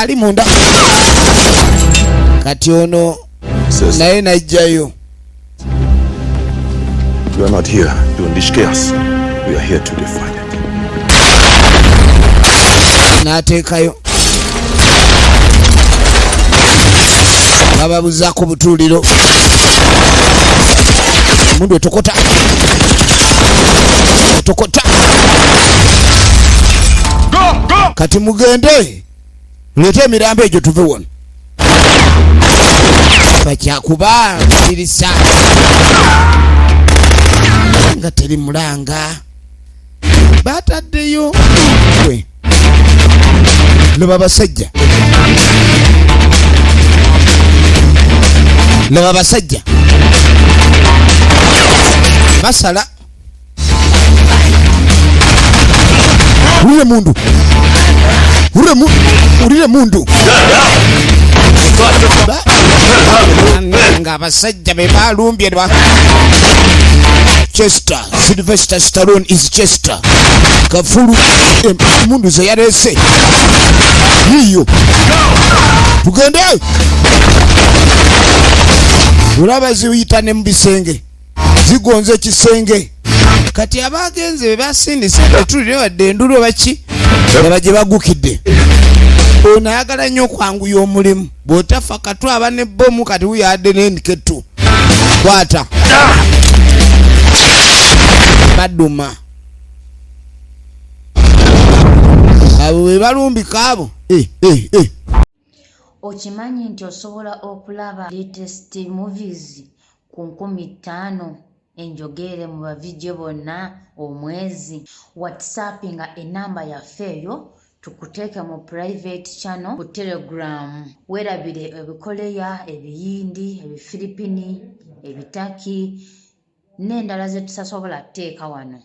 kali munda kati ono naye najjayo. We are not here to unleash chaos. We are here to define it. N'ateekayo bababuzaako butuuliro mundu etokota kati mugende mulete emirambo egyo tuve wano bakyakuba irisa nga teri mulanga bataddeyo we laba basajja basala urire mundu nga abasajja be balumbye Chester Sylvester Stallone is Chester kafulu mundu ze yarese hiyo tugende ulaba ziyitane mu bisenge zigonze kisenge kati abagenze be basindise tulire wadde endulu baki abaje bagukidde ono ayagala nnyo okwanguya omulimu bw'otafa katwaba ne bbomu kati wuyadde n'endiketu kwata baduma abo be balumbika abo Okimanyi nti osobola okulaba latest movies ku 15 enjogere mu bavideo bonna omwezi. WhatsAppinga enamba yaffe eyo tukuteeke mu private channel ku Telegram. Weerabire ebikoleya, ebiyindi, ebifilipini, ebitaki n'endala ze tusasobola kuteeka wano.